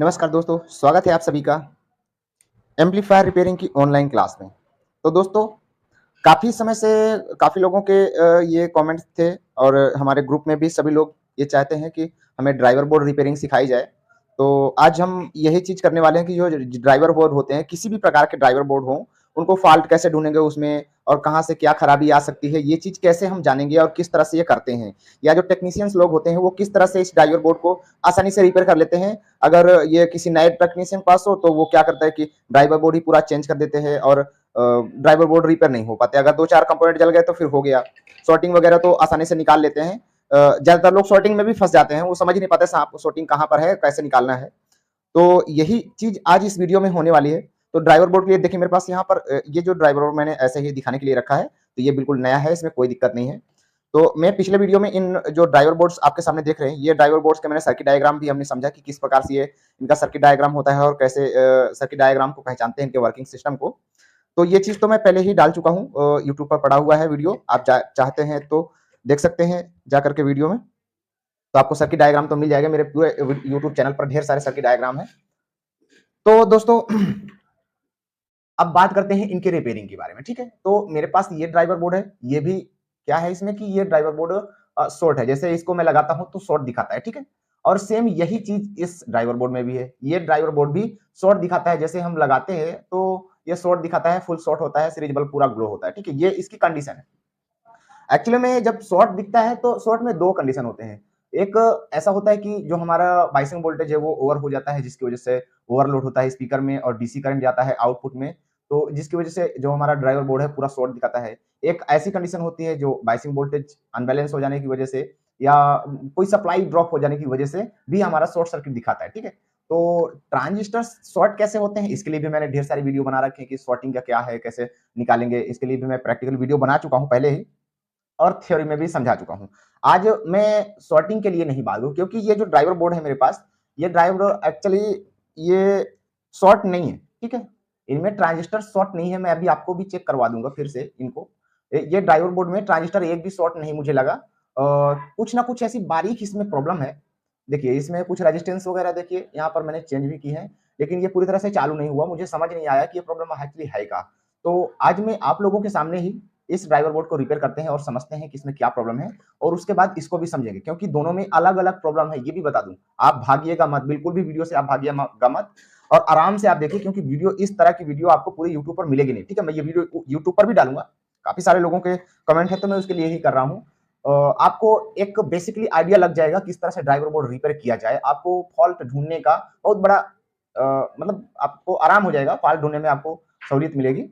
नमस्कार दोस्तों, स्वागत है आप सभी का एम्पलीफायर रिपेयरिंग की ऑनलाइन क्लास में। तो दोस्तों, काफ़ी समय से काफ़ी लोगों के ये कमेंट्स थे और हमारे ग्रुप में भी सभी लोग ये चाहते हैं कि हमें ड्राइवर बोर्ड रिपेयरिंग सिखाई जाए। तो आज हम यही चीज़ करने वाले हैं कि जो ड्राइवर बोर्ड होते हैं, किसी भी प्रकार के ड्राइवर बोर्ड हों, उनको फ़ॉल्ट कैसे ढूँढेंगे उसमें और कहाँ से क्या खराबी आ सकती है, ये चीज़ कैसे हम जानेंगे और किस तरह से ये करते हैं। या जो टेक्नीशियंस लोग होते हैं, वो किस तरह से इस ड्राइवर बोर्ड को आसानी से रिपेयर कर लेते हैं। अगर ये किसी नए टेक्नीशियन के पास हो, तो वो क्या करता है कि ड्राइवर बोर्ड ही पूरा चेंज कर देते हैं और ड्राइवर बोर्ड रिपेयर नहीं हो पाते। अगर 2-4 कंपोनेंट जल गए तो फिर हो गया। सॉर्टिंग वगैरह तो आसानी से निकाल लेते हैं। ज़्यादातर लोग सॉर्टिंग में भी फँस जाते हैं, वो समझ ही नहीं पाते सांप सॉर्टिंग कहाँ पर है, कैसे निकालना है। तो यही चीज़ आज इस वीडियो में होने वाली है। तो ड्राइवर बोर्ड के लिए देखिए मेरे पास यहाँ पर ये जो ड्राइवर बोर्ड मैंने ऐसे ही दिखाने के लिए रखा है, तो ये बिल्कुल नया है, इसमें कोई दिक्कत नहीं है। तो मैं पिछले वीडियो में इन जो ड्राइवर बोर्ड्स आपके सामने देख रहे हैं, ये ड्राइवर बोर्ड्स के मैंने सर्किट डायग्राम भी हमने समझा कि किस प्रकार से ये इनका सर्किट डायग्राम होता है और कैसे सर्किट डायग्राम को पहचानते हैं, इनके वर्किंग सिस्टम को। तो ये चीज़ तो मैं पहले ही डाल चुका हूँ, यूट्यूब पर पड़ा हुआ है वीडियो, आप चाहते हैं तो देख सकते हैं जा करके वीडियो में। तो आपको सर्किट डायग्राम तो मिल जाएगा, मेरे पूरे यूट्यूब चैनल पर ढेर सारे सर्किट डायग्राम है। तो दोस्तों, अब बात करते हैं इनके रिपेयरिंग के बारे में, ठीक है। तो मेरे पास ये ड्राइवर बोर्ड है, ये भी क्या है इसमें कि ये ड्राइवर बोर्ड शॉर्ट है। जैसे इसको मैं लगाता हूं तो शॉर्ट दिखाता है, ठीक है। और सेम यही चीज इस ड्राइवर बोर्ड में भी है, ये ड्राइवर बोर्ड भी शॉर्ट दिखाता है। जैसे हम लगाते हैं तो ये शॉर्ट दिखाता है, फुल शॉर्ट होता है, सीरीज बल्ब पूरा ग्लो होता है, ठीक है। ये इसकी कंडीशन है। एक्चुअली में जब शॉर्ट दिखता है तो शॉर्ट में दो कंडीशन होते हैं। एक ऐसा होता है कि जो हमारा बाइसिंग वोल्टेज है वो ओवर हो जाता है, जिसकी वजह से ओवरलोड होता है स्पीकर में और डीसी करंट जाता है आउटपुट में, तो जिसकी वजह से जो हमारा ड्राइवर बोर्ड है पूरा शॉर्ट दिखाता है। एक ऐसी कंडीशन होती है जो बाइसिंग वोल्टेज अनबैलेंस हो जाने की वजह से या कोई सप्लाई ड्रॉप हो जाने की वजह से भी हमारा शॉर्ट सर्किट दिखाता है, ठीक है। तो ट्रांजिस्टर शॉर्ट कैसे होते हैं, इसके लिए भी मैंने ढेर सारी वीडियो बना रखे हैं कि शॉर्टिंग का क्या है, कैसे निकालेंगे, इसके लिए भी मैं प्रैक्टिकल वीडियो बना चुका हूं पहले ही और थ्योरी में भी समझा चुका हूं। आज मैं सॉर्टिंग के लिए नहीं बात करूं, क्योंकि ये जो ड्राइवर बोर्ड है मेरे पास, ये ड्राइवर एक्चुअली ये शॉर्ट नहीं है, ठीक है। इनमें ट्रांजिस्टर शॉर्ट नहीं है, मैं अभी आपको भी चेक करवा दूंगा फिर से इनको। ये ड्राइवर बोर्ड में ट्रांजिस्टर एक भी शॉर्ट नहीं मुझे लगा। कुछ ना कुछ ऐसी बारीक इसमें प्रॉब्लम है। देखिए इसमें कुछ रेजिस्टेंस वगैरह देखिए यहाँ पर मैंने चेंज भी की है, लेकिन ये पूरी तरह से चालू नहीं हुआ। मुझे समझ नहीं आया कि ये प्रॉब्लम एक्चुअली है का। तो आज मैं आप लोगों के सामने ही इस ड्राइवर बोर्ड को रिपेयर करते हैं और समझते हैं कि इसमें क्या प्रॉब्लम है, और उसके बाद इसको भी समझेंगे, क्योंकि दोनों में अलग अलग प्रॉब्लम है। ये भी बता दूं, आप भागिएगा मत, बिल्कुल भी वीडियो से आप भागिएगा मत और आराम से आप देखिए, क्योंकि वीडियो इस तरह की वीडियो आपको पूरे यूट्यूब पर मिलेगी नहीं, ठीक है। मैं ये वीडियो यूट्यूब पर भी डालूंगा, काफी सारे लोगों के कमेंट है तो मैं उसके लिए ही कर रहा हूँ। आपको एक बेसिकली आइडिया लग जाएगा किस तरह से ड्राइवर बोर्ड रिपेयर किया जाए। आपको फॉल्ट ढूंढने का बहुत बड़ा मतलब आपको आराम हो जाएगा, फॉल्ट ढूंढने में आपको सहूलियत मिलेगी।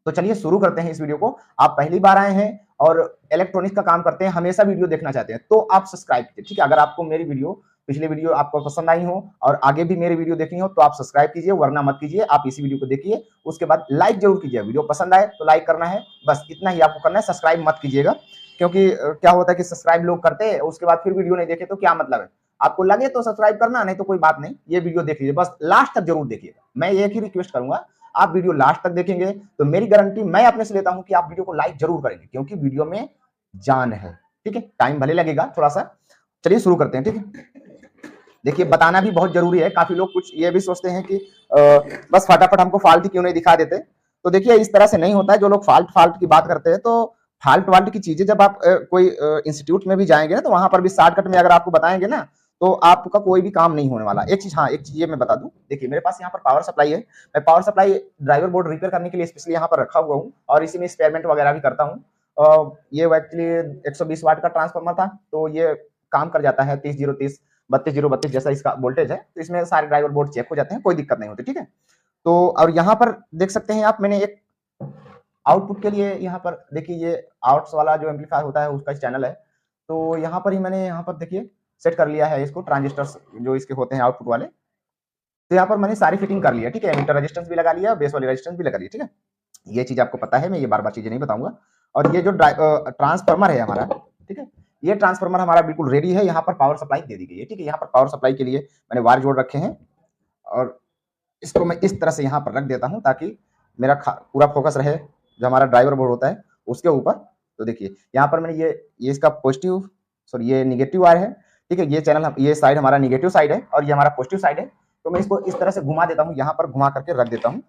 तो चलिए शुरू करते हैं इस वीडियो को। आप पहली बार आए हैं और इलेक्ट्रॉनिक्स का काम करते हैं, हमेशा वीडियो देखना चाहते हैं, तो आप सब्सक्राइब कीजिए, ठीक है। अगर आपको मेरी वीडियो पिछली वीडियो आपको पसंद आई हो और आगे भी मेरी वीडियो देखनी हो तो आप सब्सक्राइब कीजिए, वरना मत कीजिए। आप इसी वीडियो को देखिए, उसके बाद लाइक जरूर कीजिए। वीडियो पसंद आए तो लाइक करना है, बस इतना ही आपको करना है। सब्सक्राइब मत कीजिएगा, क्योंकि क्या होता है कि सब्सक्राइब लोग करते हैं, उसके बाद फिर वीडियो नहीं देखे तो क्या मतलब है। आपको लगे तो सब्सक्राइब करना, नहीं तो कोई बात नहीं। ये वीडियो देख लीजिए, बस लास्ट तक जरूर देखिएगा। मैं एक ही रिक्वेस्ट करूंगा, आप वीडियो लास्ट तक देखेंगे तो मेरी गारंटी मैं अपने से लेता हूं कि आप वीडियो को लाइक जरूर करेंगे, क्योंकि वीडियो में जान है, ठीक है। टाइम भले लगेगा थोड़ा सा, चलिए शुरू करते हैं, ठीक है। देखिए बताना भी बहुत जरूरी है, काफी लोग कुछ ये भी सोचते हैं कि बस फटाफट हमको फाल्ट क्यों नहीं दिखा देते। तो देखिए इस तरह से नहीं होता है। जो लोग फाल्ट फाल्ट की बात करते हैं, तो फाल्ट वाल्ट की चीजें जब आप कोई इंस्टीट्यूट में भी जाएंगे ना, तो वहां पर भी शॉर्टकट में अगर आपको बताएंगे ना, तो आपका कोई भी काम नहीं होने वाला। एक चीज, हाँ एक चीज ये मैं बता दूं, देखिए मेरे पास यहाँ पर पावर सप्लाई है। मैं power supply driver board repair करने के लिए स्पेशली यहाँ पर रखा हुआ हूँ और इसी में एक्सपेरिमेंट वगैरह भी करता हूँ। ये एक्चुअली 120 वाट का ट्रांसफार्मर था, तो ये काम कर जाता है 30-0-30 32-0-32 जैसा इसका वोल्टेज है। तो इसमें सारे ड्राइवर बोर्ड चेक हो जाते हैं, कोई दिक्कत नहीं होती, ठीक है। तो और यहाँ पर देख सकते हैं आप, मैंने एक आउटपुट के लिए यहाँ पर देखिए, ये आउट्स वाला जो एम्पलीफायर होता है उसका चैनल है। तो यहाँ पर ही मैंने यहाँ पर देखिए सेट कर लिया है इसको, ट्रांजिस्टर्स जो इसके होते हैं आउटपुट वाले। तो यहाँ पर मैंने सारी फिटिंग कर लिया, ठीक है। एमिटर रेजिस्टेंस भी लगा लिया, बेस वाली रेजिस्टेंस भी लगा ली, ठीक है। ये चीज आपको पता है, मैं ये बार बार चीजें नहीं बताऊंगा। और ये जो ट्रांसफार्मर है हमारा, ठीक है, ये ट्रांसफार्मर हमारा बिल्कुल रेडी है। यहाँ पर पावर सप्लाई दे दी गई है, ठीक है। यहाँ पर पावर सप्लाई के लिए मैंने वायर जोड़ रखे हैं और इसको मैं इस तरह से यहाँ पर रख देता हूँ ताकि मेरा पूरा फोकस रहे जो हमारा ड्राइवर बोर्ड होता है उसके ऊपर। तो देखिए यहाँ पर मैंने ये इसका पॉजिटिव, सॉरी ये निगेटिव वायर है, ठीक है। ये चैनल, ये साइड हमारा निगेटिव साइड है और ये हमारा पॉजिटिव साइड है। तो मैं इसको इस तरह से घुमा देता हूँ, यहाँ पर घुमा करके रख देता हूँ,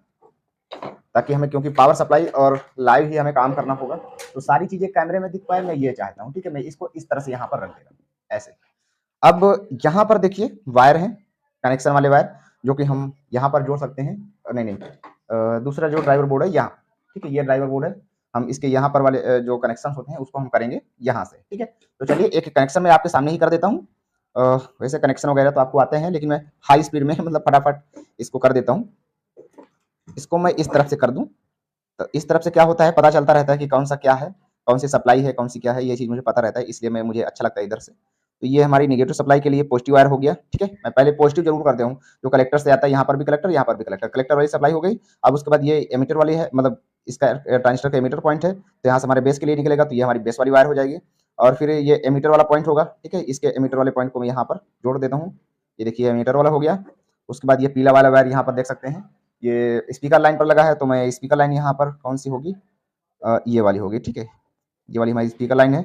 ताकि हमें, क्योंकि पावर सप्लाई और लाइव ही हमें काम करना होगा, तो सारी चीजें कैमरे में दिख पाए, मैं ये चाहता हूँ। ठीक है, मैं इसको इस तरह से यहाँ पर रख देगा ऐसे। अब यहाँ पर देखिए वायर है, कनेक्शन वाले वायर, जो कि हम यहाँ पर जोड़ सकते हैं। नहीं नहीं, दूसरा जो ड्राइवर बोर्ड है यहाँ, ठीक है, ये ड्राइवर बोर्ड है, हम इसके यहाँ पर वाले जो कनेक्शन होते हैं उसको हम करेंगे यहाँ से। ठीक है, तो चलिए एक कनेक्शन मैं आपके सामने ही कर देता हूँ। वैसे कनेक्शन वगैरह तो आपको आते हैं, लेकिन मैं हाई स्पीड में मतलब फटाफट इसको कर देता हूँ। इसको मैं इस तरफ से कर दूं, तो इस तरफ से क्या होता है, पता चलता रहता है कि कौन सा क्या है, कौन सी सप्लाई है, कौन सी क्या है, ये चीज़ मुझे पता रहता है, इसलिए मुझे अच्छा लगता है इधर से। तो ये हमारी नेगेटिव सप्लाई के लिए पॉजिटिव वायर हो गया। ठीक है, मैं पहले पॉजिटिव जरूर कर दूँ, जो कलेक्टर से आता है, यहाँ पर भी कलेक्टर, यहाँ पर भी कलेक्टर, कलेक्टर वाली सप्लाई हो गई। अब उसके बाद ये एमीटर वाली है, मतलब इसका ट्रांजिस्टर का एमीटर पॉइंट है, तो यहाँ से हमारे बेस के लिए निकलेगा, तो ये हमारी बेस वाली वायर हो जाएगी। और फिर ये एमीटर वाला पॉइंट होगा। ठीक है, इसके एमीटर वाले पॉइंट को मैं यहाँ पर जोड़ देता हूँ, ये देखिए एमीटर वाला हो गया। उसके बाद ये पीला वाला वायर यहाँ पर देख सकते हैं, ये स्पीकर लाइन पर लगा है, तो मैं स्पीकर लाइन यहाँ पर कौन सी होगी, ये वाली होगी। ठीक है, ये वाली हमारी स्पीकर लाइन है,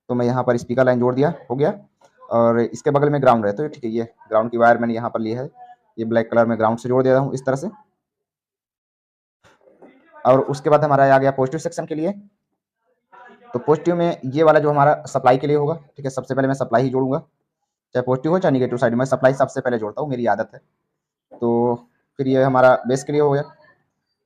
तो मैं यहाँ पर स्पीकर लाइन जोड़ दिया, हो गया। और इसके बगल में ग्राउंड है, तो ठीक है, ये ग्राउंड की वायर मैंने यहाँ पर ली है, ये ब्लैक कलर में ग्राउंड से जोड़ देता हूँ इस तरह से। और उसके बाद हमारा आ गया पॉजिटिव सेक्शन के लिए, तो पॉजिटिव में ये वाला जो हमारा सप्लाई के लिए होगा। ठीक है, सबसे पहले मैं सप्लाई ही जोड़ूंगा, चाहे पॉजिटिव हो चाहे निगेटिव साइड में सप्लाई सबसे पहले जोड़ता हूँ, मेरी आदत है। तो फिर ये हमारा बेस के लिए हो गया।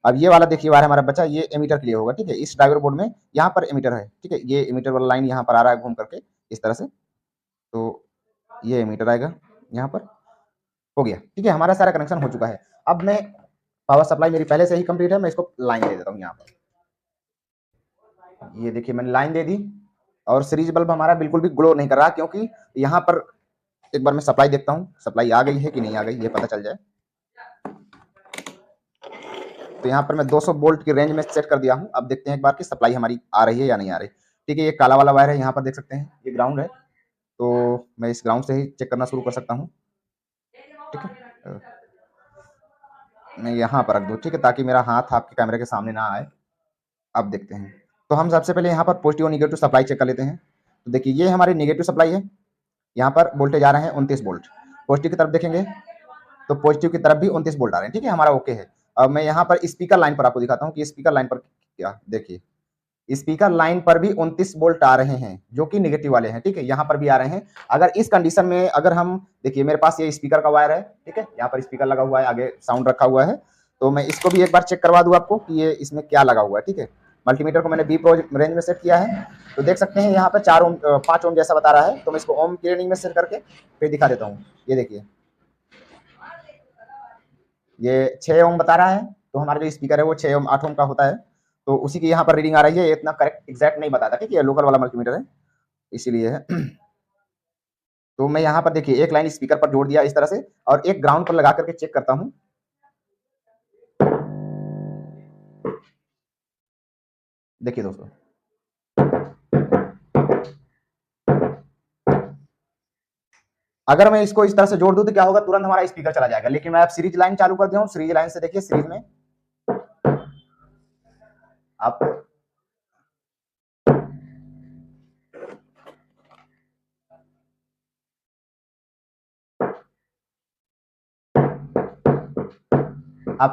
अब ये वाला देखिए वायर हमारा बचा, ये एमीटर के लिए होगा। ठीक है, इस ड्राइवर बोर्ड में यहाँ पर एमीटर है। ठीक है, ये एमीटर वाला लाइन यहाँ पर आ रहा है घूम करके इस तरह से, तो ये एमीटर आएगा यहाँ पर, हो गया। ठीक है, हमारा सारा कनेक्शन हो चुका है। अब मैं पावर सप्लाई मेरी पहले से ही कंप्लीट है, मैं इसको लाइन दे देता हूँ यहाँ पर। ये देखिए मैंने लाइन दे दी, और सीरीज बल्ब हमारा बिल्कुल भी ग्लो नहीं कर रहा, क्योंकि यहाँ पर एक बार मैं सप्लाई देखता हूँ, सप्लाई आ गई है कि नहीं आ गई, ये पता चल जाए। तो यहाँ पर मैं 200 वोल्ट की रेंज में सेट कर दिया हूँ। अब देखते हैं एक बार कि सप्लाई हमारी आ रही है या नहीं आ रही। ठीक है, ये काला वाला वायर है, यहाँ पर देख सकते हैं ये ग्राउंड है, तो मैं इस ग्राउंड से ही चेक करना शुरू कर सकता हूँ। ठीक है, मैं यहाँ पर रख दूँ, ठीक है, ताकि मेरा हाथ आपके कैमरे के सामने ना आए। अब देखते हैं, तो हम सबसे पहले यहाँ पर पॉजिटिव और निगेटिव सप्लाई चेक कर लेते हैं। तो देखिए ये हमारी निगेटिव सप्लाई है, यहाँ पर वोल्टेज आ रहे हैं 29 वोल्ट। पॉजिटिव की तरफ देखेंगे तो पॉजिटिव की तरफ भी 29 वोल्ट आ रहे हैं। ठीक है, हमारा ओके है। अब मैं यहाँ पर स्पीकर लाइन पर आपको दिखाता हूँ कि स्पीकर लाइन पर क्या, देखिए स्पीकर लाइन पर भी 29 वोल्ट आ रहे हैं, जो कि निगेटिव वाले हैं। ठीक है, यहाँ पर भी आ रहे हैं। अगर इस कंडीशन में अगर हम देखिए, मेरे पास ये स्पीकर का वायर है, ठीक है, यहाँ पर स्पीकर लगा हुआ है, आगे साउंड रखा हुआ है, तो मैं इसको भी एक बार चेक करवा दूं आपको कि ये इसमें क्या लगा हुआ है। ठीक है, मल्टीमीटर को मैंने बी प्रो रेंज में सेट किया है, तो देख सकते हैं यहाँ पर 4 ओम 5 ओम जैसा बता रहा है, तो मैं इसको ओम की रेंज में सेट करके फिर दिखा देता हूँ। ये देखिए ये 6 ओम बता रहा है, तो हमारा जो स्पीकर है वो 6 ओम 8 ओम का होता है, तो उसी की यहाँ पर रीडिंग आ रही है। ये इतना करेक्ट एग्जैक्ट नहीं बताता, ठीक है, लोकल वाला मल्टीमीटर है इसीलिए है। तो मैं यहाँ पर देखिए एक लाइन स्पीकर पर जोड़ दिया इस तरह से, और एक ग्राउंड पर लगा करके चेक करता हूँ। देखिए दोस्तों, अगर मैं इसको इस तरह से जोड़ दूं तो क्या होगा, तुरंत हमारा स्पीकर चला जाएगा। लेकिन मैं अब सीरीज लाइन चालू कर दिया हूँ, सीरीज लाइन से देखिए, सीरीज में आप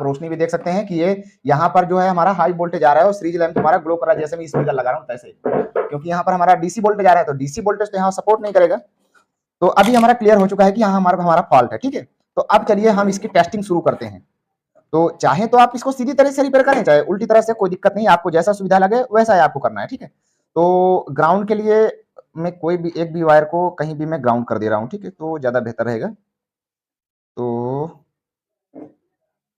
रोशनी भी देख सकते हैं कि ये यहाँ पर जो है हमारा हाई वोल्टेज आ रहा है, और सीरीज लाइन हमारा ग्लो कर रहा है, जैसे मैं स्पीकर लगा रहा हूँ तैसे, क्योंकि यहाँ पर हमारा डीसी वोल्टेज आ रहा है, तो डीसी वोल्टेज तो यहाँ सपोर्ट नहीं करेगा। तो अभी हमारा क्लियर हो चुका है कि यहाँ हमारा फॉल्ट है। ठीक है, तो अब चलिए हम इसकी टेस्टिंग शुरू करते हैं। तो चाहे तो आप इसको सीधी तरह से रिपेयर करें, चाहे उल्टी तरह से, कोई दिक्कत नहीं, आपको जैसा सुविधा लगे वैसा ही आपको करना है। ठीक है, तो ग्राउंड के लिए मैं कोई भी एक भी वायर को कहीं भी मैं ग्राउंड कर दे रहा हूँ। ठीक है, तो ज्यादा बेहतर रहेगा। तो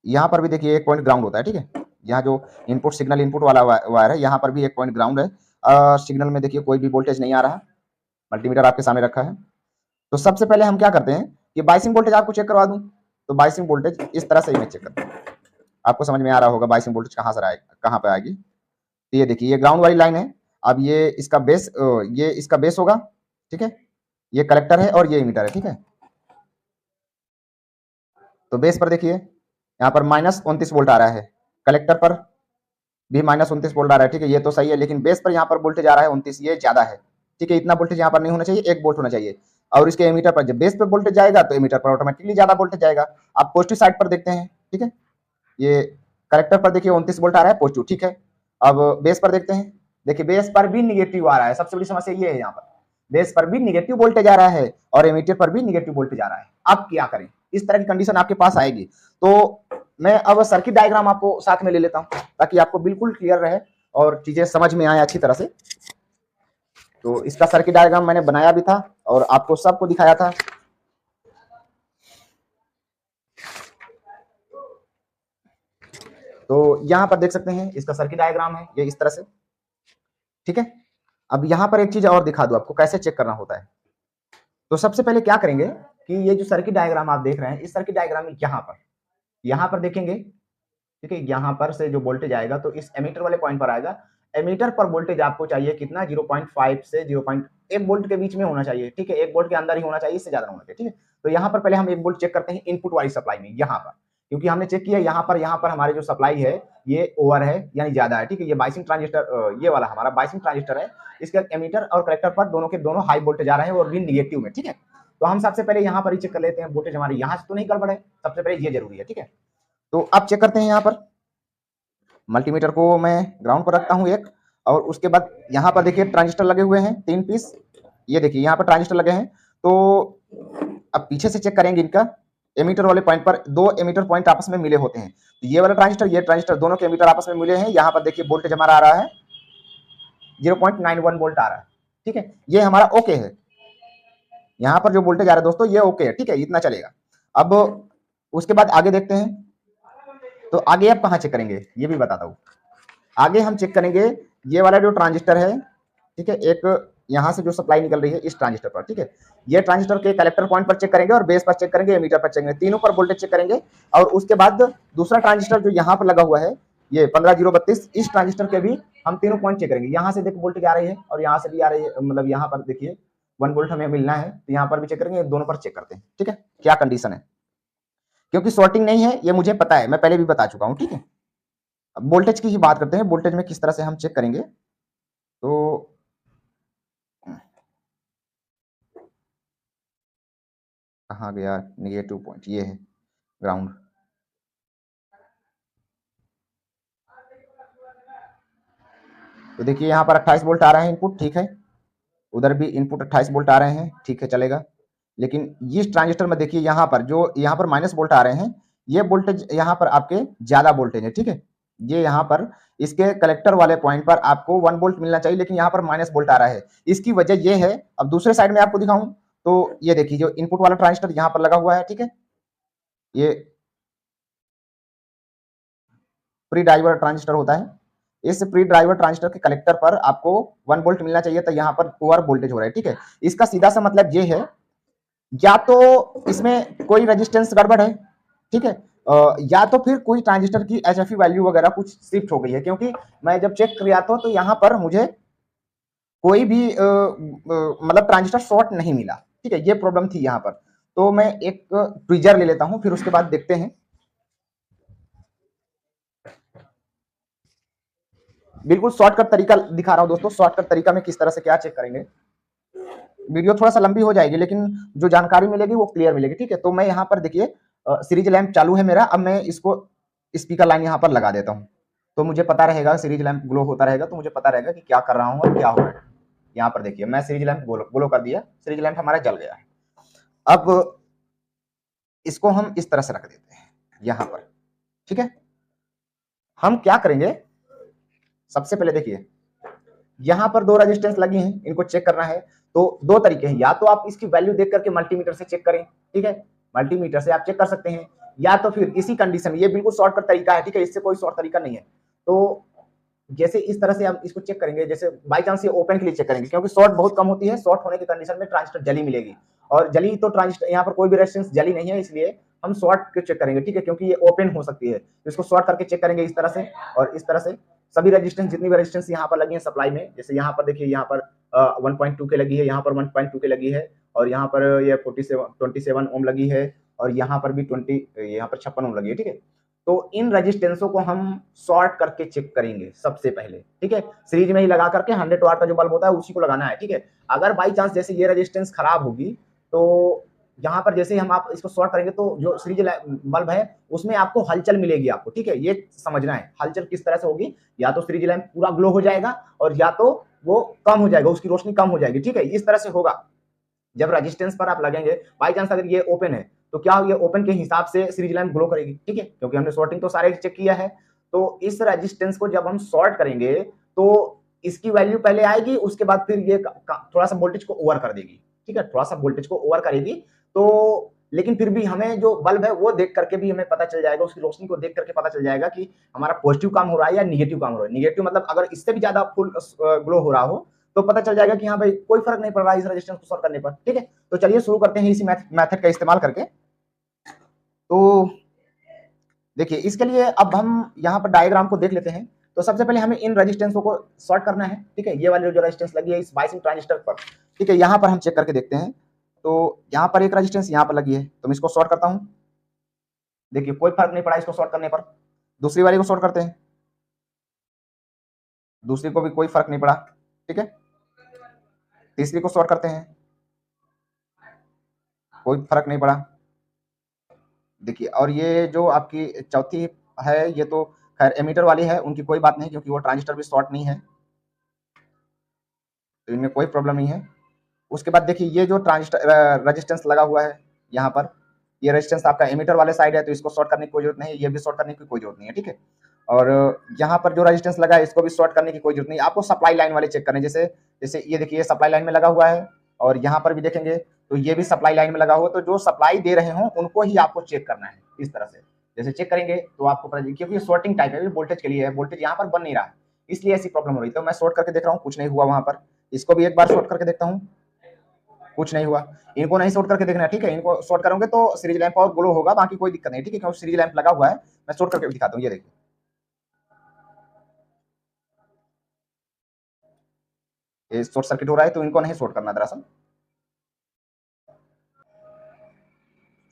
यहाँ पर भी देखिए एक पॉइंट ग्राउंड होता है। ठीक है, यहाँ जो इनपुट सिग्नल इनपुट वाला वायर है, यहाँ पर भी एक पॉइंट ग्राउंड है। सिग्नल में देखिए कोई भी वोल्टेज नहीं आ रहा, मल्टीमीटर आपके सामने रखा है। तो सबसे पहले हम क्या करते हैं कि बाइसिंग वोल्टेज आपको चेक करवा दूं। तो बाइसिंग वोल्टेज इस तरह से ही मैं चेक करता हूँ, आपको समझ में आ रहा होगा बाइसिंग वोल्टेज कहाँ से आएगा, कहाँ पे आएगी। तो ये देखिए ये ग्राउंड वाली लाइन है। अब ये इसका बेस होगा। ठीक है, ये कलेक्टर है और ये इमीटर है। ठीक है, तो बेस पर देखिए यहाँ पर -29 वोल्ट आ रहा है, कलेक्टर पर भी -29 वोल्ट आ रहा है। ठीक है, ये तो सही है, लेकिन बेस पर यहाँ पर वोल्टेज आ रहा है 29, ये ज्यादा है। ठीक है, इतना वोल्टेज यहाँ पर नहीं होना चाहिए, 1 वोल्ट होना चाहिए। और इसके एमीटर पर जब बेस पे वोल्टेज जाएगा तो एमीटर पर ऑटोमेटिकली ज्यादा वोल्टेज जाएगा। आप पॉजिटिव साइड पर देखते हैं, ठीक है, ये कलेक्टर पर देखिए 29 वोल्ट आ रहा है पॉजिटिव, ठीक है। अब बेस पर देखते हैं, देखिए बेस पर भी निगेटिव आ रहा है, सबसे बड़ी समस्या ये है यहाँ पर, बेस पर भी निगेटिव वोल्टेज आ रहा है और एमीटर पर भी निगेटिव वोल्टेज आ रहा है। अब क्या करें, इस तरह की कंडीशन आपके पास आएगी। तो मैं अब सर्किट डायग्राम आपको साथ में ले लेता हूं ताकि आपको बिल्कुल क्लियर रहे और चीजें समझ में आए अच्छी तरह से। तो इसका सर्किट डायग्राम मैंने बनाया भी था और आपको सबको दिखाया था। तो यहां पर देख सकते हैं इसका सर्किट डायग्राम है, ये इस तरह से, ठीक है। अब यहां पर एक चीज और दिखा दूं आपको कैसे चेक करना होता है। तो सबसे पहले क्या करेंगे कि ये जो सर्किट डायग्राम आप देख रहे हैं, इस सर्किट डायग्राम में यहां पर देखेंगे, ठीक है, यहां पर से जो वोल्टेज आएगा तो इस एमीटर वाले पॉइंट पर आएगा। एमीटर पर वोल्टेज आपको चाहिए कितना, 0.5 से 0.1 वोल्ट के बीच में होना चाहिए, ठीक है, 1 वोल्ट के अंदर ही होना चाहिए, इससे ज्यादा होना चाहिए, ठीक है। तो यहाँ पर पहले हम 1 वोल्ट चेक करते हैं इनपुट वाली सप्लाई में, यहाँ पर, क्योंकि हमने चेक किया यहाँ पर हमारे जो सप्लाई है ये ओवर है यानी ज्यादा है, ठीक है। ये बाइसिंग ट्रांजिस्टर, ये वाला हमारा बाइसिंग ट्रांजिस्टर है, इसका एमीटर और कलेक्टर पर दोनों के दोनों हाई वोल्टेज आ रहे हैं और भी निगेटिव में, ठीक है। तो हम सबसे पहले यहाँ पर ही चेक कर लेते हैं वोल्टेज हमारे यहाँ से तो नहीं गड़बड़ है, सबसे पहले ये जरूरी है, ठीक है। तो अब चेक करते हैं, यहाँ पर मल्टीमीटर को मैं ग्राउंड पर रखता हूं एक, और उसके बाद यहाँ पर देखिए ट्रांजिस्टर लगे हुए हैं 3 पीस, ये देखिए यहाँ पर ट्रांजिस्टर लगे हैं। तो अब पीछे से चेक करेंगे, इनका एमीटर वाले पॉइंट पर 2 एमीटर पॉइंट आपस में मिले होते हैं, तो ये वाला ट्रांजिस्टर ये ट्रांजिस्टर दोनों के एमीटर आपस में मिले हैं। यहाँ पर देखिए वोल्टेज हमारा आ रहा है 0.91 वोल्ट आ रहा है, ठीक है, ये हमारा ओके है। यहाँ पर जो वोल्टेज आ रहा है दोस्तों ये ओके है, ठीक है, इतना चलेगा। अब उसके बाद आगे देखते हैं, तो आगे आप कहाँ चेक करेंगे ये भी बताता हूँ। आगे हम चेक करेंगे ये वाला जो ट्रांजिस्टर है, ठीक है, एक यहाँ से जो सप्लाई निकल रही है इस ट्रांजिस्टर पर, ठीक है, ये ट्रांजिस्टर के कलेक्टर पॉइंट पर चेक करेंगे और बेस पर चेक करेंगे, एमीटर पर चेक करेंगे, तीनों पर वोल्टेज चेक करेंगे। और उसके बाद दूसरा ट्रांजिस्टर जो यहाँ पर लगा हुआ है ये 15032, इस ट्रांजिस्टर के भी हम तीनों पॉइंट चेक करेंगे। यहाँ से देखो वोल्टेज आ रही है और यहाँ से भी आ रही है, मतलब यहाँ पर देखिए 1 वोल्ट हमें मिलना है, तो यहाँ पर भी चेक करेंगे, दोनों पर चेक करते हैं, ठीक है, क्या कंडीशन है। क्योंकि शॉर्टिंग नहीं है ये मुझे पता है, मैं पहले भी बता चुका हूँ, ठीक है। अब वोल्टेज की ही बात करते हैं, वोल्टेज में किस तरह से हम चेक करेंगे। तो कहाँ गया नेगेटिव पॉइंट, ये है ग्राउंड। तो देखिए यहाँ पर 28 वोल्ट आ रहे हैं इनपुट, ठीक है, उधर भी इनपुट 28 वोल्ट आ रहे हैं, ठीक है, चलेगा। लेकिन इस ट्रांजिस्टर में देखिए यहाँ पर जो यहाँ पर माइनस वोल्ट आ रहे हैं, ये वोल्टेज यहाँ पर आपके ज्यादा वोल्टेज है, ठीक है। ये यहाँ पर इसके कलेक्टर वाले पॉइंट पर आपको 1 वोल्ट मिलना चाहिए, लेकिन यहाँ पर माइनस वोल्ट आ रहा है। इसकी वजह ये है, अब दूसरे साइड में आपको दिखाऊं तो ये देखिए जो इनपुट वाला ट्रांजिस्टर यहाँ पर लगा हुआ है, ठीक है, ये प्री ड्राइवर ट्रांजिस्टर होता है। इस प्री ड्राइवर ट्रांजिस्टर के कलेक्टर पर आपको 1 वोल्ट मिलना चाहिए, तो यहाँ पर ओवर वोल्टेज हो रहा है, ठीक है। इसका सीधा सा मतलब ये है, या तो इसमें कोई रेजिस्टेंस गड़बड़ है, ठीक है, या तो फिर कोई ट्रांजिस्टर की एचएफई वैल्यू वगैरह कुछ शिफ्ट हो गई है, क्योंकि मैं जब चेक किया था तो यहाँ पर मुझे कोई भी मतलब ट्रांजिस्टर शॉर्ट नहीं मिला, ठीक है, ये प्रॉब्लम थी यहाँ पर। तो मैं एक ट्विजर ले लेता हूँ, फिर उसके बाद देखते हैं। बिल्कुल शॉर्टकट तरीका दिखा रहा हूँ दोस्तों, शॉर्टकट तरीका में किस तरह से क्या चेक करेंगे। वीडियो थोड़ा सा लंबी हो जाएगी लेकिन जो जानकारी मिलेगी वो क्लियर मिलेगी, ठीक है। तो मैं यहाँ पर देखिए सीरीज लैंप चालू है मेरा, अब मैं इसको स्पीकर लाइन यहाँ पर लगा देता हूँ, तो मुझे पता रहेगा, सीरीज लैंप ग्लो होता रहेगा तो मुझे पता रहेगा कि क्या कर रहा हूँ और क्या हो रहा है। यहाँ पर देखिए मैं सीरीज लैंप ग्लो कर दिया, सीरीज लैंप हमारा जल गया है। अब इसको हम इस तरह से रख देते हैं यहाँ पर, ठीक है। हम क्या करेंगे, सबसे पहले देखिए यहाँ पर 2 रेजिस्टेंस लगी हैं, इनको चेक करना है। तो 2 तरीके हैं, या तो आप इसकी वैल्यू देख करके मल्टीमीटर से चेक करें, ठीक है, मल्टीमीटर से आप चेक कर सकते हैं, या तो फिर इसी कंडीशन में, ये बिल्कुल शॉर्टकट तरीका है, ठीक है, इससे कोई शॉर्ट तरीका नहीं है। तो जैसे इस तरह से हम इसको चेक करेंगे, जैसे बाई चांस ये ओपन के लिए चेक करेंगे, क्योंकि शॉर्ट बहुत कम होती है, शॉर्ट होने की कंडीशन में ट्रांजिस्टर जली मिलेगी, और जली तो ट्रांजिस्टर यहाँ पर कोई भी रेजिस्टेंस जली नहीं है, इसलिए हम शॉर्ट के चेक करेंगे, ठीक है, क्योंकि ये ओपन हो सकती है, तो इसको शॉर्ट करके चेक करेंगे इस तरह से। और इस तरह से सभी रेजिस्टेंस, जितनी भी रेजिस्टेंस यहाँ पर लगी है सप्लाई में, जैसे यहाँ पर देखिए, यहाँ पर 1.2 के लगी है, यहाँ पर 1.2 के लगी है, और यहाँ पर ये 27 ओम लगी है, और यहाँ पर भी 20, यहाँ पर 56 ओम लगी है, ठीक है। तो इन रेजिस्टेंसों को हम शॉर्ट करके चेक करेंगे सबसे पहले, ठीक है। सीरीज में ही लगा करके 100 वाट का जो बल्ब होता है उसी को लगाना है, ठीक है। अगर बाई चांस जैसे ये रेजिस्टेंस खराब होगी तो यहाँ पर जैसे ही हम आप इसको शॉर्ट करेंगे तो जो सीरीज बल्ब है उसमें आपको हलचल मिलेगी आपको, ठीक है। ये समझना है हलचल किस तरह से होगी, या तो सीरीज लैंप पूरा ग्लो हो जाएगा और या तो वो कम हो जाएगा, उसकी रोशनी कम हो जाएगी, ठीक है। इस तरह से होगा जब रेजिस्टेंस पर आप लगेंगे। बाई चांस अगर ये ओपन है तो क्या ये ओपन के हिसाब से सीरीज लैंप ग्लो करेगी, ठीक है, क्योंकि हमने शॉर्टिंग तो सारे चेक किया है। तो इस रेजिस्टेंस को जब हम शॉर्ट करेंगे तो इसकी वैल्यू पहले आएगी, उसके बाद फिर ये थोड़ा सा वोल्टेज को ओवर कर देगी, ठीक है, थोड़ा सा वोल्टेज को ओवर करेगी। तो लेकिन फिर भी हमें जो बल्ब है वो देख करके भी हमें पता चल जाएगा, उसकी रोशनी को देख करके पता चल जाएगा कि हमारा पॉजिटिव काम हो रहा है या निगेटिव काम हो रहा है। निगेटिव मतलब अगर इससे भी ज्यादा फुल ग्लो हो रहा हो तो पता चल जाएगा कि हाँ भाई कोई फर्क नहीं पड़ रहा है इस रेजिस्टेंस को शॉर्ट करने पर, ठीक है। तो चलिए शुरू करते हैं इसी मेथड का इस्तेमाल करके। तो देखिए इसके लिए अब हम यहाँ पर डायग्राम को देख लेते हैं। तो सबसे पहले हमें इन रेजिस्टेंसों को शॉर्ट करना है, ठीक है। ये वाली जो रेजिस्टेंस लगी है इस बायसिंग ट्रांजिस्टर पर, ठीक है, यहाँ पर हम चेक करके देखते हैं। तो यहाँ पर एक रेजिस्टेंस यहाँ पर लगी है तो मैं इसको शॉर्ट करता हूँ। देखिए कोई फर्क नहीं पड़ा इसको शॉर्ट करने पर। दूसरी वाली को शॉर्ट करते हैं, दूसरी को भी कोई फर्क नहीं पड़ा, ठीक है। तीसरी को शॉर्ट करते हैं, कोई फर्क नहीं पड़ा। देखिए और ये जो आपकी चौथी है ये तो खैर एमीटर वाली है, उनकी कोई बात नहीं क्योंकि वो ट्रांजिस्टर भी शॉर्ट नहीं है, तो इनमें कोई प्रॉब्लम नहीं है। उसके बाद देखिए ये जो ट्रांजिस्टर रेजिस्टेंस लगा हुआ है यहाँ पर, ये रेजिस्टेंस आपका एमीटर वाले साइड है तो इसको शॉर्ट करने की कोई जरूरत नहीं है, ये भी शॉर्ट करने की कोई जरूरत नहीं है, ठीक है। और यहाँ पर जो रेजिस्टेंस लगा है इसको भी शॉर्ट करने की कोई जरूरत नहीं, आपको सप्लाई लाइन वाले चेक करने, जैसे जैसे ये देखिए ये सप्लाई लाइन में लगा हुआ है और यहाँ पर भी देखेंगे तो ये भी सप्लाई लाइन में लगा हुआ, तो जो सप्लाई दे रहे हो उनको ही आपको चेक करना है इस तरह से। जैसे चेक करेंगे तो आपको पता चलेगा, क्योंकि शॉर्टिंग टाइप है, वोल्टेज के लिए है, वोल्टेज यहाँ पर बन नहीं रहा है इसलिए ऐसी प्रॉब्लम हो रही है। तो मैं शॉर्ट करके देख रहा हूँ, कुछ नहीं हुआ वहां पर। इसको भी एक बार शॉर्ट करके देखता हूँ, कुछ नहीं हुआ। इनको नहीं शॉर्ट करके देखना है, ठीक है। इनको शॉर्ट करोगे तो सीरीज लैंप और ग्लो होगा, बाकी कोई दिक्कत नहीं, ठीक है, क्योंकि सीरीज लैंप लगा हुआ है। मैं शॉर्ट करके दिखाता हूँ, ये देखिए ये शॉर्ट सर्किट हो रहा है, तो इनको नहीं शॉर्ट करना दरअसल।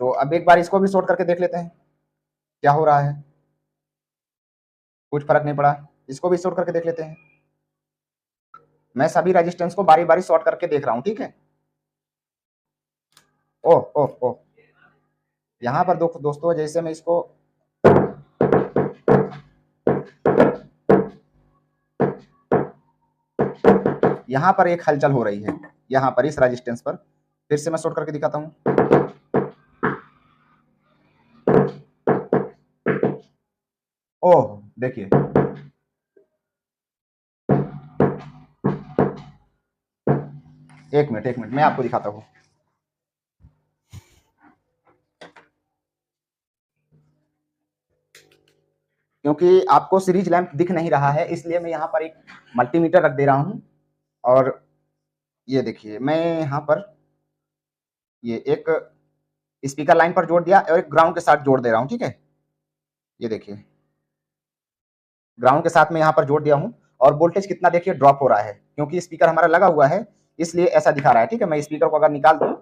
तो अब एक बार इसको भी शॉर्ट करके देख लेते हैं क्या हो रहा है। कुछ फर्क नहीं पड़ा, इसको भी शॉर्ट करके देख लेते हैं। मैं सभी रेजिस्टेंस को बारी बारी शॉर्ट करके देख रहा हूँ, ठीक है। ओह ओह ओह, यहाँ पर दोस्तों जैसे मैं इसको यहाँ पर एक हलचल हो रही है, यहाँ पर इस रेजिस्टेंस पर, फिर से मैं शॉर्ट करके दिखाता हूँ। ओह देखिए, एक मिनट मैं आपको दिखाता हूँ। क्योंकि आपको सीरीज लैंप दिख नहीं रहा है इसलिए मैं यहाँ पर एक मल्टीमीटर रख दे रहा हूँ। और ये देखिए मैं यहाँ पर ये एक स्पीकर लाइन पर जोड़ दिया और एक ग्राउंड के साथ जोड़ दे रहा हूँ, ठीक है। ये देखिए ग्राउंड के साथ में यहाँ पर जोड़ दिया हूँ और वोल्टेज कितना देखिए ड्रॉप हो रहा है, क्योंकि स्पीकर हमारा लगा हुआ है इसलिए ऐसा दिखा रहा है, ठीक है। मैं स्पीकर को अगर निकाल दूं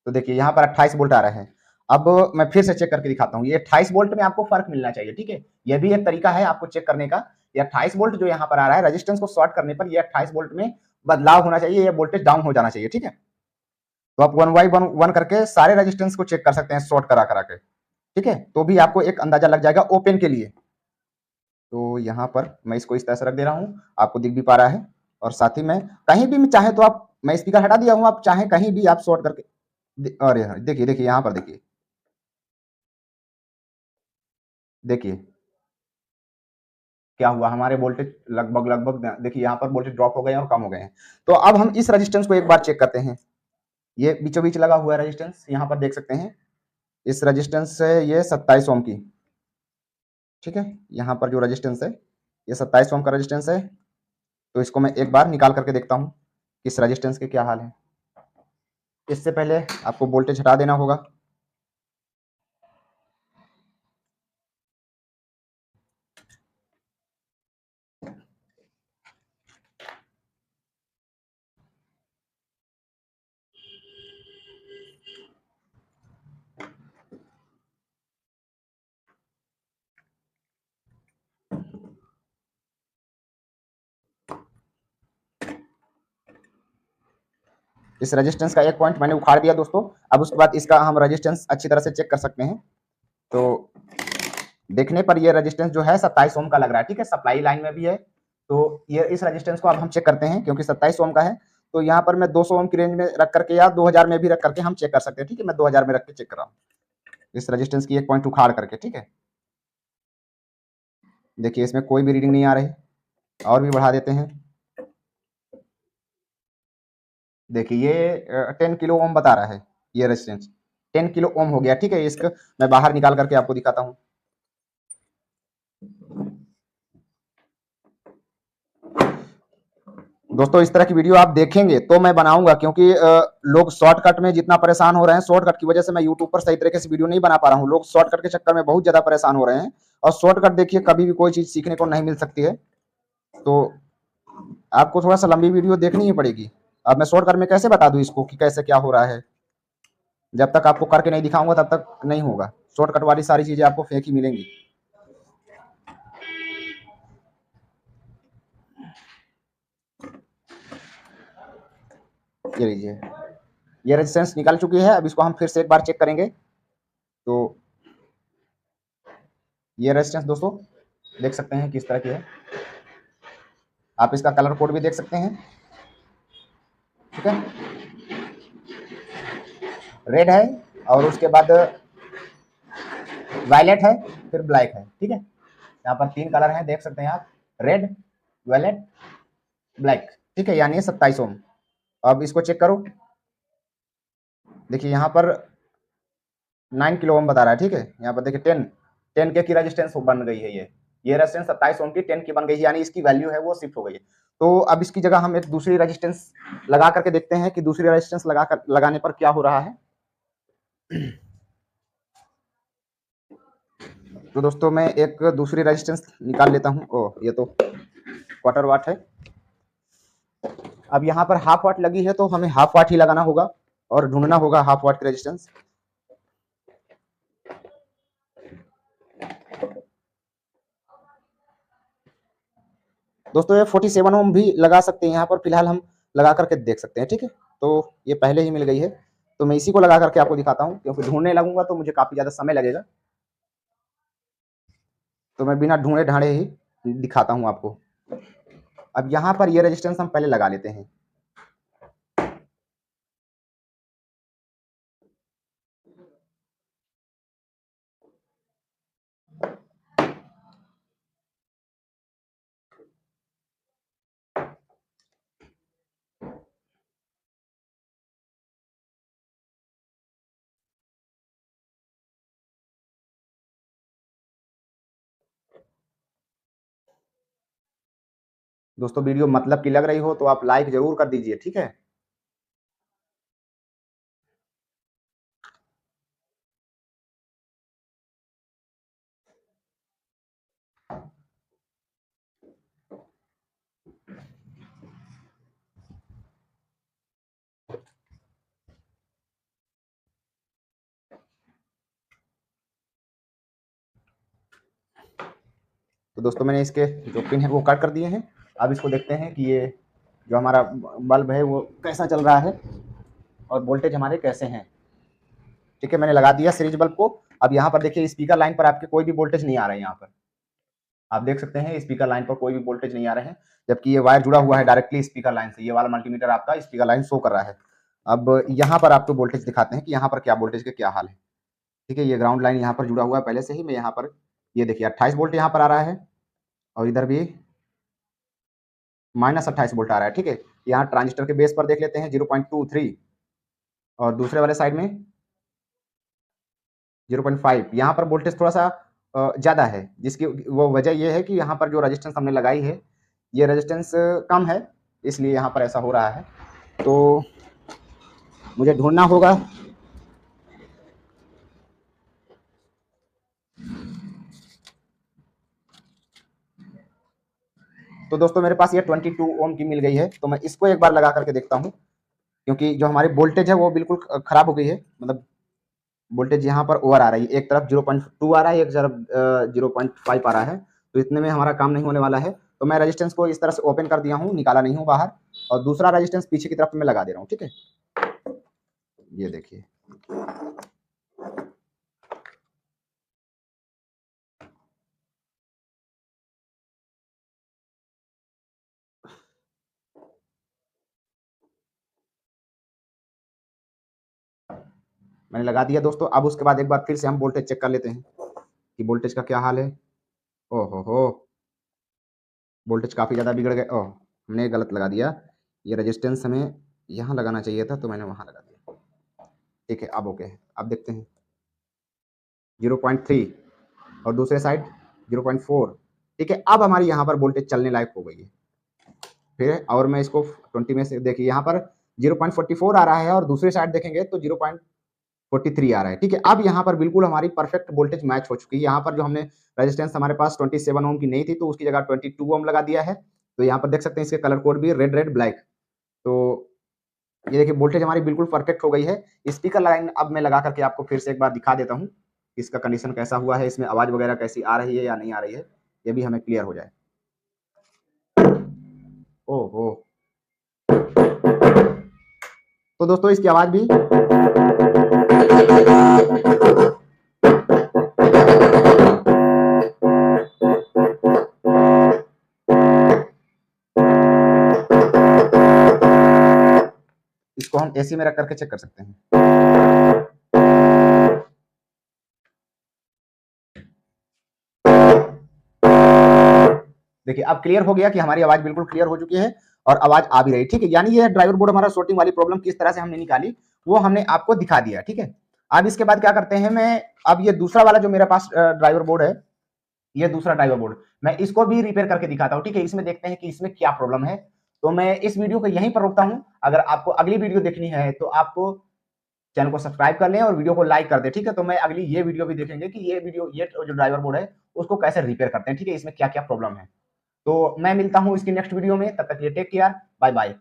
तो देखिए यहाँ पर 28 वोल्ट आ रहे हैं। अब मैं फिर से चेक करके दिखाता हूँ, ये 28 वोल्ट में आपको फर्क मिलना चाहिए, ठीक है। यह भी एक तरीका है आपको चेक करने का। ये 28 वोल्ट जो यहाँ पर आ रहा है रेजिस्टेंस को शॉर्ट करने पर, ये 28 वोल्ट में बदलाव होना चाहिए, ये वोल्टेज डाउन हो जाना चाहिए, ठीक है। तो आप वन बाई वन करके सारे रेजिस्टेंस को चेक कर सकते हैं शॉर्ट करा करा के, ठीक है। तो भी आपको एक अंदाजा लग जाएगा ओपन के लिए। तो यहाँ पर मैं इसको इस तरह से रख दे रहा हूँ, आपको दिख भी पा रहा है। और साथ ही में कहीं भी चाहे तो आप, मैं स्पीकर हटा दिया हूँ, आप चाहे कहीं भी आप शॉर्ट करके और देखिए देखिए यहाँ पर देखिए देखिए क्या हुआ, हमारे वोल्टेज लगभग लगभग देखिए यहाँ पर वोल्टेज ड्रॉप हो गए हैं और कम हो गए हैं। तो अब हम इस रेजिस्टेंस को एक बार चेक करते हैं। ये बीचों बीच लगा हुआ है रेजिस्टेंस, यहाँ पर देख सकते हैं। इस रेजिस्टेंस से ये 27 ओम की, ठीक है, यहाँ पर जो रेजिस्टेंस है ये 27 ओम का रेजिस्टेंस है। तो इसको मैं एक बार निकाल करके देखता हूँ इस रेजिस्टेंस के क्या हाल है। इससे पहले आपको वोल्टेज हटा देना होगा। इस रेजिस्टेंस का एक पॉइंट मैंने उखाड़ दिया दोस्तों। अब उसके बाद इसका हम रेजिस्टेंस अच्छी तरह से चेक कर सकते हैं। तो देखने पर ये रेजिस्टेंस जो है 27 ओम का लग रहा है, ठीक है, सप्लाई लाइन में भी है। तो ये इस रेजिस्टेंस को अब हम चेक करते हैं, क्योंकि 27 ओम का है तो यहाँ पर मैं 200 ओम की रेंज में रख करके या 2000 में भी रख करके हम चेक कर सकते हैं, ठीक है। मैं 2000 में रख के चेक कर रहा हूँ इस रेजिस्टेंस की एक पॉइंट उखाड़ करके, ठीक है। देखिए इसमें कोई भी रीडिंग नहीं आ रही, और भी बढ़ा देते हैं। देखिए ये 10 किलो ओम बता रहा है, ये रेजिस्टेंस 10 किलो ओम हो गया, ठीक है। इसका मैं बाहर निकाल करके आपको दिखाता हूँ। दोस्तों इस तरह की वीडियो आप देखेंगे तो मैं बनाऊंगा, क्योंकि लोग शॉर्टकट में जितना परेशान हो रहे हैं, शॉर्टकट की वजह से मैं यूट्यूब पर सही तरीके से वीडियो नहीं बना पा रहा हूँ। लोग शॉर्टकट के चक्कर में बहुत ज्यादा परेशान हो रहे हैं, और शॉर्टकट देखिए कभी भी कोई चीज सीखने को नहीं मिल सकती है। तो आपको थोड़ा सा लंबी वीडियो देखनी ही पड़ेगी। अब मैं शॉर्टकट में कैसे बता दूं इसको कि कैसे क्या हो रहा है, जब तक आपको करके नहीं दिखाऊंगा तब तक नहीं होगा। शॉर्टकट वाली सारी चीजें आपको फेक ही मिलेंगी। ये लीजिए, ये रेजिस्टेंस निकल चुकी है। अब इसको हम फिर से एक बार चेक करेंगे। तो ये रेजिस्टेंस दोस्तों देख सकते हैं किस तरह की है। आप इसका कलर कोड भी देख सकते हैं, ठीक है। रेड है और उसके बाद वायलेट है, फिर ब्लैक है, ठीक है। यहाँ पर 3 कलर हैं, देख सकते हैं आप, रेड, वायलेट, ब्लैक, ठीक है, यानी 27 ओम। अब इसको चेक करो, देखिए यहाँ पर 9 किलो ओम बता रहा है, ठीक है। यहाँ पर देखिए 10 के की रेजिस्टेंस बन गई है। ये रेजिस्टेंस 27 ओम की 10 की बन गई है, यानी इसकी वैल्यू है वो शिफ्ट हो गई है। तो अब इसकी जगह हम एक दूसरी रेजिस्टेंस लगा करके देखते हैं कि दूसरी रेजिस्टेंस लगाने पर क्या हो रहा है। तो दोस्तों मैं एक दूसरी रेजिस्टेंस निकाल लेता हूँ। ओ ये तो क्वार्टर वाट है। अब यहाँ पर हाफ वाट लगी है, तो हमें हाफ वाट ही लगाना होगा और ढूंढना होगा हाफ वाट की रेजिस्टेंस। दोस्तों ये 47 ओम भी लगा सकते हैं यहाँ पर, फिलहाल हम लगा करके देख सकते हैं, ठीक है। तो ये पहले ही मिल गई है, तो मैं इसी को लगा करके आपको दिखाता हूँ, क्योंकि ढूंढने लगूंगा तो मुझे काफी ज्यादा समय लगेगा। तो मैं बिना ढूंढे ढांडे ही दिखाता हूँ आपको। अब यहाँ पर ये रेजिस्टेंस हम पहले लगा लेते हैं। दोस्तों वीडियो मतलब की लग रही हो तो आप लाइक जरूर कर दीजिए, ठीक है। तो दोस्तों मैंने इसके जो पिन है वो कट कर दिए हैं। अब इसको देखते हैं कि ये जो हमारा बल्ब है वो कैसा चल रहा है और वोल्टेज हमारे कैसे हैं, ठीक है। मैंने लगा दिया सीरीज बल्ब को। अब यहाँ पर देखिए स्पीकर लाइन पर आपके कोई भी वोल्टेज नहीं आ रहा है। यहाँ पर आप देख सकते हैं स्पीकर लाइन पर कोई भी वोल्टेज नहीं आ रहे हैं, जबकि ये वायर जुड़ा हुआ है डायरेक्टली स्पीकर लाइन से। ये वाला मल्टीमीटर आपका स्पीकर लाइन शो कर रहा है। अब यहाँ पर आपको वोल्टेज दिखाते हैं कि यहाँ पर क्या वोल्टेज का क्या हाल है, ठीक है। ये ग्राउंड लाइन यहाँ पर जुड़ा हुआ है पहले से ही। मैं यहाँ पर ये देखिए 28 वोल्ट यहाँ पर आ रहा है, और इधर भी -28 वोल्ट आ रहा है, ठीक है। यहाँ ट्रांजिस्टर के बेस पर देख लेते हैं 0.23, और दूसरे वाले साइड में 0.5। यहाँ पर वोल्टेज थोड़ा सा ज़्यादा है, जिसकी वो वजह ये है कि यहाँ पर जो रेजिस्टेंस हमने लगाई है ये रेजिस्टेंस कम है, इसलिए यहाँ पर ऐसा हो रहा है। तो मुझे ढूंढना होगा। तो दोस्तों मेरे पास ये 22 ओम की मिल गई है, तो मैं इसको एक बार लगा करके देखता हूँ, क्योंकि जो हमारी वोल्टेज है वो बिल्कुल खराब हो गई है। मतलब वोल्टेज यहाँ पर ओवर आ रही है, एक तरफ 0.2 आ रहा है, एक तरफ 0.5 आ रहा है। तो इतने में हमारा काम नहीं होने वाला है। तो मैं रेजिस्टेंस को इस तरह से ओपन कर दिया हूँ, निकाला नहीं हूँ बाहर, और दूसरा रेजिस्टेंस पीछे की तरफ मैं लगा दे रहा हूँ, ठीक है। ये देखिए, मैंने लगा दिया दोस्तों। अब उसके बाद एक बार फिर से हम वोल्टेज चेक कर लेते हैं कि वोल्टेज का क्या हाल है। ओहो हो, वोल्टेज काफ़ी ज़्यादा बिगड़ गए। ओह, हमने गलत लगा दिया। ये रेजिस्टेंस हमें यहाँ लगाना चाहिए था, तो मैंने वहाँ लगा दिया। ठीक है, अब ओके है। अब देखते हैं 0.3 और दूसरे साइड 0.4। ठीक है, अब हमारी यहाँ पर वोल्टेज चलने लायक हो गई है। फिर और मैं इसको 20 में से देखिए, यहाँ पर 0.44 आ रहा है और दूसरी साइड देखेंगे तो 0.43 आ रहा है। ठीक है, अब यहाँ पर बिल्कुल हमारी परफेक्ट वोल्टेज मैच हो चुकी है। यहाँ पर जो हमने रेजिस्टेंस हमारे पास 27 ओम की नहीं थी, तो उसकी जगह 22 ओम लगा दिया है। तो यहाँ पर देख सकते हैं इसके कलर कोड भी रेड रेड ब्लैक। तो ये देखिए वोल्टेज हमारी बिल्कुल परफेक्ट हो गई है। स्पीकर लाइन अब मैं लगा करके आपको फिर से एक बार दिखा देता हूँ, इसका कंडीशन कैसा हुआ है, इसमें आवाज वगैरह कैसी आ रही है या नहीं आ रही है, ये भी हमें क्लियर हो जाए। ओहो, तो दोस्तों इसकी आवाज भी इसको हम एसी में रख करके चेक कर सकते हैं। देखिए अब क्लियर हो गया कि हमारी आवाज बिल्कुल क्लियर हो चुकी है और आवाज आ भी रही। ठीक है, यानी ये ड्राइवर बोर्ड हमारा शॉर्टिंग वाली प्रॉब्लम किस तरह से हमने निकाली वो हमने आपको दिखा दिया। ठीक है, अब इसके बाद क्या करते हैं, मैं अब ये दूसरा वाला जो मेरे पास ड्राइवर बोर्ड है, ये दूसरा ड्राइवर बोर्ड मैं इसको भी रिपेयर करके दिखाता हूँ। ठीक है, इसमें देखते हैं कि इसमें क्या प्रॉब्लम है। तो मैं इस वीडियो को यहीं पर रोकता हूँ। अगर आपको अगली वीडियो देखनी है तो आपको चैनल को सब्सक्राइब कर लें और वीडियो को लाइक कर दें। ठीक है, तो मैं अगली ये वीडियो भी देखेंगे कि ये वीडियो, ये जो ड्राइवर बोर्ड है उसको कैसे रिपेयर करते हैं। ठीक है, इसमें क्या क्या प्रॉब्लम है। तो मैं मिलता हूं इसकी नेक्स्ट वीडियो में, तब तक के लिए टेक केयर, बाय बाय।